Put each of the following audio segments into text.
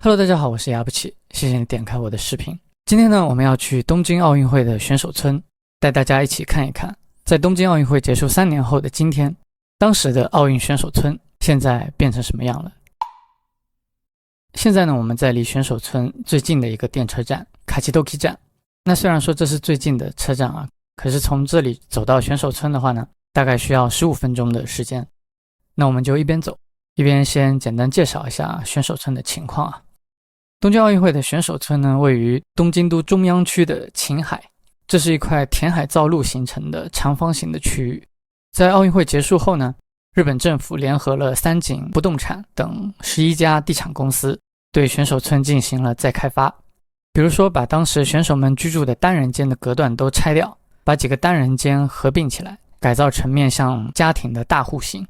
Hello，大家好，我是雅不起，谢谢你点开我的视频。今天呢，我们要去东京奥运会的选手村，带大家一起看一看，在东京奥运会结束3年后的今天，当时的奥运选手村现在变成什么样了。现在呢，我们在离选手村最近的一个电车站卡奇多基站。那虽然说这是最近的车站啊，可是从这里走到选手村的话呢，大概需要15分钟的时间。那我们就一边走一边先简单介绍一下选手村的情况啊。东京奥运会的选手村呢，位于东京都中央区的晴海，这是一块填海造陆形成的长方形的区域。在奥运会结束后呢，日本政府联合了三井不动产等11家地产公司，对选手村进行了再开发。比如说，把当时选手们居住的单人间的隔断都拆掉，把几个单人间合并起来，改造成面向家庭的大户型。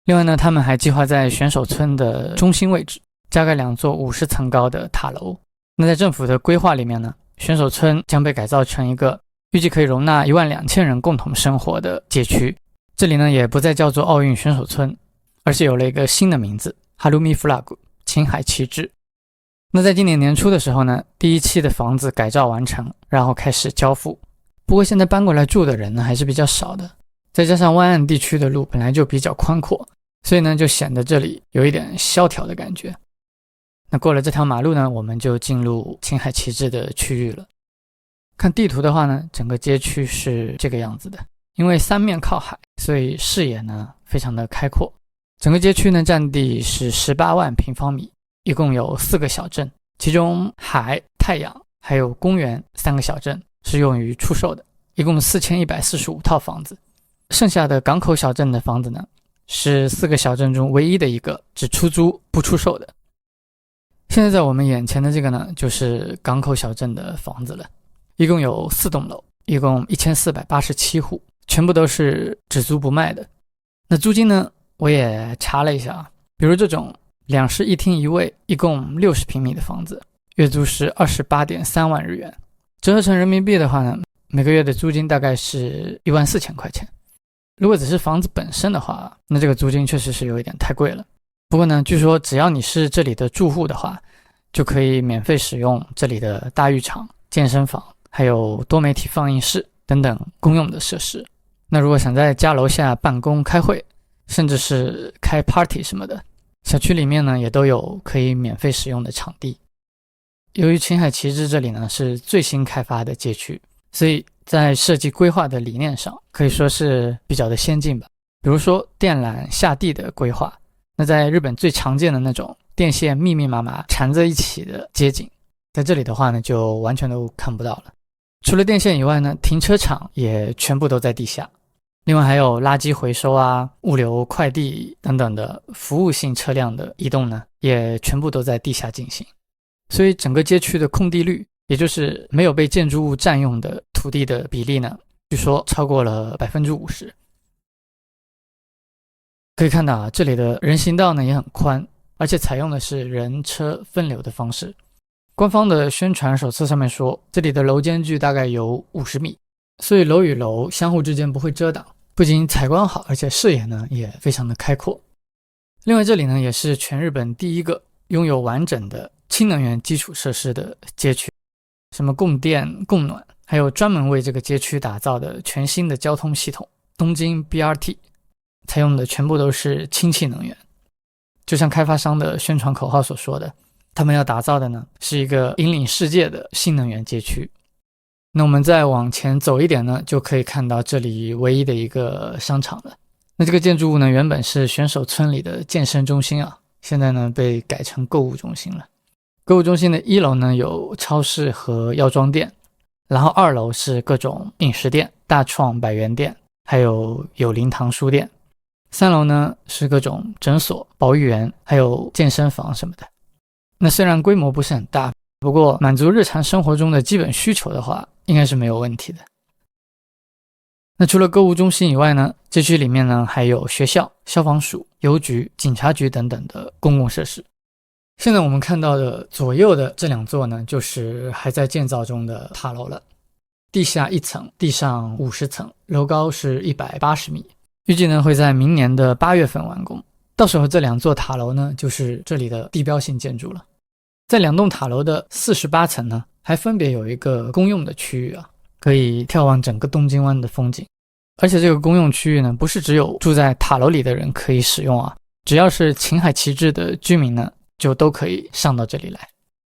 另外呢，他们还计划在选手村的中心位置加盖2座50层高的塔楼。那在政府的规划里面呢，选手村将被改造成一个预计可以容纳12000人共同生活的街区。这里呢也不再叫做奥运选手村，而是有了一个新的名字 Harumi Flag 晴海旗帜。那在今年年初的时候呢，第1期的房子改造完成，然后开始交付。不过现在搬过来住的人呢还是比较少的，再加上湾岸地区的路本来就比较宽阔，所以呢就显得这里有一点萧条的感觉。那过了这条马路呢，我们就进入晴海旗帜的区域了。看地图的话呢，整个街区是这个样子的。因为3面靠海，所以视野呢非常的开阔。整个街区呢占地是18万平方米，一共有4个小镇，其中海、太阳还有公园3个小镇是用于出售的，一共4145套房子。剩下的港口小镇的房子呢，是4个小镇中唯一的一个只出租不出售的。现在在我们眼前的这个呢，就是港口小镇的房子了，一共有4栋楼，一共1487户，全部都是只租不卖的。那租金呢，我也查了一下啊，比如这种2室1厅1卫，一共60平米的房子，月租是28.3万日元，折合成人民币的话呢，每个月的租金大概是14000块钱。如果只是房子本身的话，那这个租金确实是有一点太贵了。不过呢，据说只要你是这里的住户的话，就可以免费使用这里的大浴场、健身房，还有多媒体放映室等等公用的设施。那如果想在家楼下办公开会，甚至是开 party 什么的，小区里面呢也都有可以免费使用的场地。由于晴海旗帜这里呢是最新开发的街区，所以在设计规划的理念上可以说是比较的先进吧。比如说电缆下地的规划，那在日本最常见的那种电线密密麻麻缠在一起的街景，在这里的话呢就完全都看不到了。除了电线以外呢，停车场也全部都在地下。另外还有垃圾回收啊、物流快递等等的服务性车辆的移动呢，也全部都在地下进行。所以整个街区的空地率，也就是没有被建筑物占用的土地的比例呢，据说超过了 50%。可以看到啊，这里的人行道呢也很宽，而且采用的是人车分流的方式。官方的宣传手册上面说，这里的楼间距大概有50米，所以楼与楼相互之间不会遮挡，不仅采光好，而且视野呢也非常的开阔。另外这里呢也是全日本第一个拥有完整的氢能源基础设施的街区，什么供电、供暖，还有专门为这个街区打造的全新的交通系统东京 BRT， 采用的全部都是氢气能源。就像开发商的宣传口号所说的，他们要打造的呢是一个引领世界的新能源街区。那我们再往前走一点呢，就可以看到这里唯一的一个商场了。那这个建筑物呢，原本是选手村里的健身中心啊，现在呢被改成购物中心了。购物中心的1楼呢有超市和药妆店，然后2楼是各种饮食店、大创百元店，还有有灵堂书店。3楼呢是各种诊所、保育园，还有健身房什么的。那虽然规模不是很大，不过满足日常生活中的基本需求的话，应该是没有问题的。那除了购物中心以外呢，街区里面呢还有学校、消防署、邮局、警察局等等的公共设施。现在我们看到的左右的这2座呢，就是还在建造中的塔楼了。地下1层，地上50层，楼高是180米，预计呢会在明年的8月份完工。到时候这2座塔楼呢，就是这里的地标性建筑了。在2栋塔楼的48层呢，还分别有一个公用的区域啊，可以眺望整个东京湾的风景。而且这个公用区域呢，不是只有住在塔楼里的人可以使用啊，只要是秦海旗帜的居民呢，就都可以上到这里来。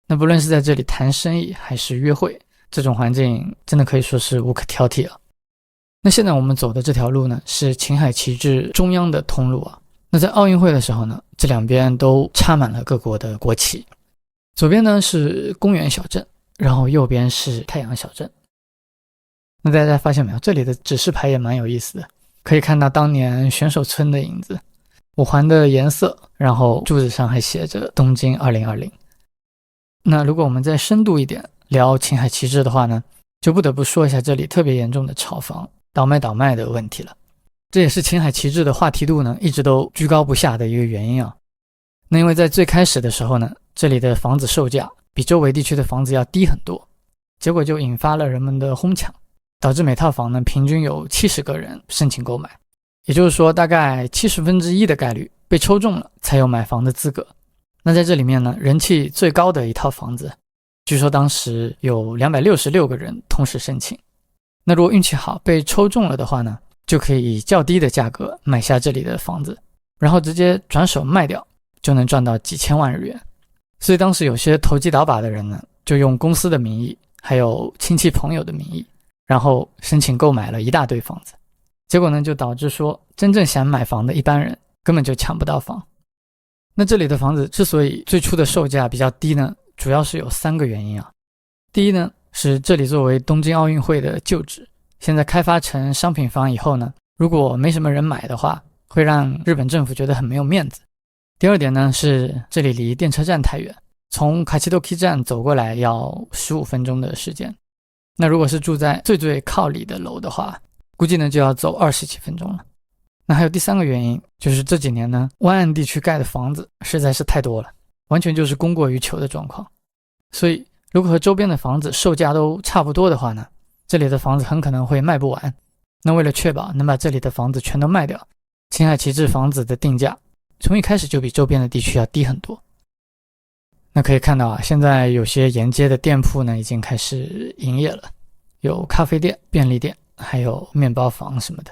那不论是在这里谈生意还是约会，这种环境真的可以说是无可挑剔啊。那现在我们走的这条路呢，是秦海旗帜中央的通路啊。那在奥运会的时候呢，这两边都插满了各国的国旗。左边呢是公园小镇，然后右边是太阳小镇。那大家发现没有，这里的指示牌也蛮有意思的，可以看到当年选手村的影子，5环的颜色，然后柱子上还写着东京2020。那如果我们再深度一点聊秦海旗帜的话呢，就不得不说一下这里特别严重的炒房倒卖的问题了。这也是秦海旗帜的话题度呢一直都居高不下的一个原因啊。那因为在最开始的时候呢，这里的房子售价比周围地区的房子要低很多，结果就引发了人们的哄抢，导致每套房呢平均有70个人申请购买，也就是说大概1/70的概率被抽中了才有买房的资格。那在这里面呢，人气最高的一套房子，据说当时有266个人同时申请。那如果运气好被抽中了的话呢，就可以以较低的价格买下这里的房子，然后直接转手卖掉，就能赚到几千万日元。所以当时有些投机倒把的人呢，就用公司的名义还有亲戚朋友的名义，然后申请购买了一大堆房子，结果呢就导致说真正想买房的一般人根本就抢不到房。那这里的房子之所以最初的售价比较低呢，主要是有3个原因啊。第一呢，是这里作为东京奥运会的旧址，现在开发成商品房以后呢，如果没什么人买的话，会让日本政府觉得很没有面子。第二点呢，是这里离电车站太远，从卡奇多 K 站走过来要15分钟的时间。那如果是住在最靠里的楼的话，估计呢就要走20几分钟了。那还有第3个原因，就是这几年呢，湾岸地区盖的房子实在是太多了，完全就是供过于求的状况。所以如果和周边的房子售价都差不多的话呢，这里的房子很可能会卖不完。那为了确保能把这里的房子全都卖掉，秦海旗帜房子的定价从一开始就比周边的地区要低很多。那可以看到啊，现在有些沿街的店铺呢已经开始营业了，有咖啡店、便利店，还有面包房什么的。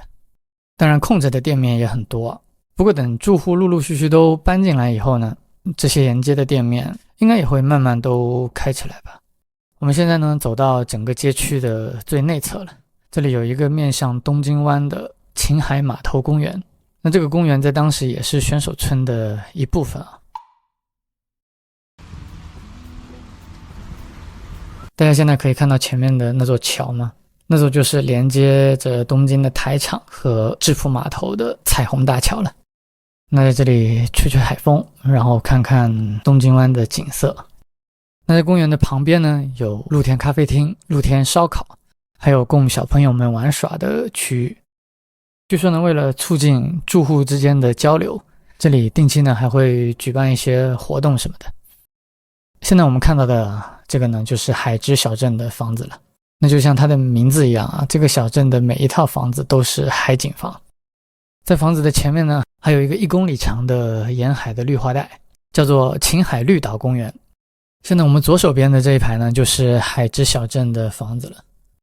当然空着的店面也很多啊，不过等住户陆陆续续都搬进来以后呢，这些沿街的店面应该也会慢慢都开起来吧。我们现在呢走到整个街区的最内侧了，这里有一个面向东京湾的秦海码头公园。那这个公园在当时也是选手村的一部分啊。大家现在可以看到前面的那座桥吗？那座就是连接着东京的台场和制浦码头的彩虹大桥了。那在这里吹吹海风，然后看看东京湾的景色。那在公园的旁边呢，有露天咖啡厅、露天烧烤，还有供小朋友们玩耍的区域。据说呢，为了促进住户之间的交流，这里定期呢还会举办一些活动什么的。现在我们看到的这个呢，就是海之小镇的房子了。那就像它的名字一样啊，这个小镇的每一套房子都是海景房。在房子的前面呢，还有一个1公里长的沿海的绿化带，叫做秦海绿岛公园。现在我们左手边的这一排呢，就是海之小镇的房子了。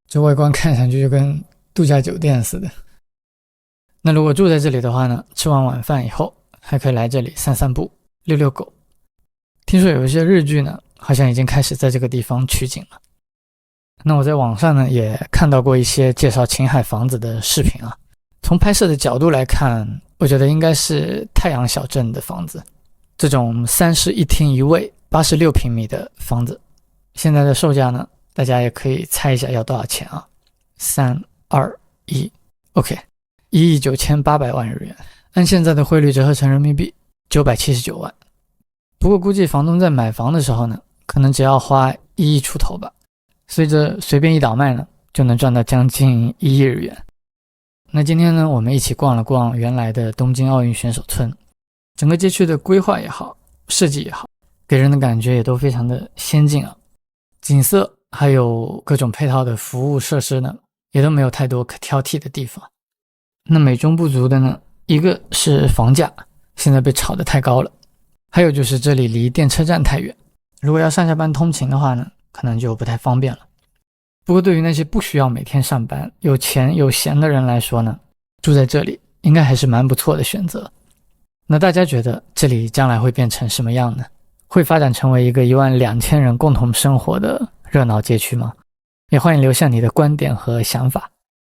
这外观看上去就跟度假酒店似的。那如果住在这里的话呢，吃完晚饭以后还可以来这里散散步、遛遛狗。听说有一些日剧呢，好像已经开始在这个地方取景了。那我在网上呢也看到过一些介绍秦海房子的视频啊。从拍摄的角度来看，我觉得应该是太阳小镇的房子，这种3室1厅1卫86平米的房子，现在的售价呢，大家也可以猜一下要多少钱啊？3、2、1 ，OK， 1亿9800万日元，按现在的汇率折合成人民币979万。不过估计房东在买房的时候呢，可能只要花1亿出头吧，所以这随便一倒卖呢，就能赚到将近1亿日元。那今天呢，我们一起逛了逛原来的东京奥运选手村，整个街区的规划也好，设计也好，给人的感觉也都非常的先进啊。景色还有各种配套的服务设施呢，也都没有太多可挑剔的地方。那美中不足的呢，一个是房价现在被炒得太高了，还有就是这里离电车站太远，如果要上下班通勤的话呢，可能就不太方便了。不过对于那些不需要每天上班、有钱有闲的人来说呢，住在这里应该还是蛮不错的选择。那大家觉得这里将来会变成什么样呢？会发展成为一个12000人共同生活的热闹街区吗？也欢迎留下你的观点和想法。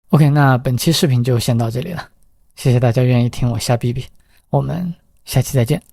OK， 那本期视频就先到这里了，谢谢大家愿意听我瞎逼逼，我们下期再见。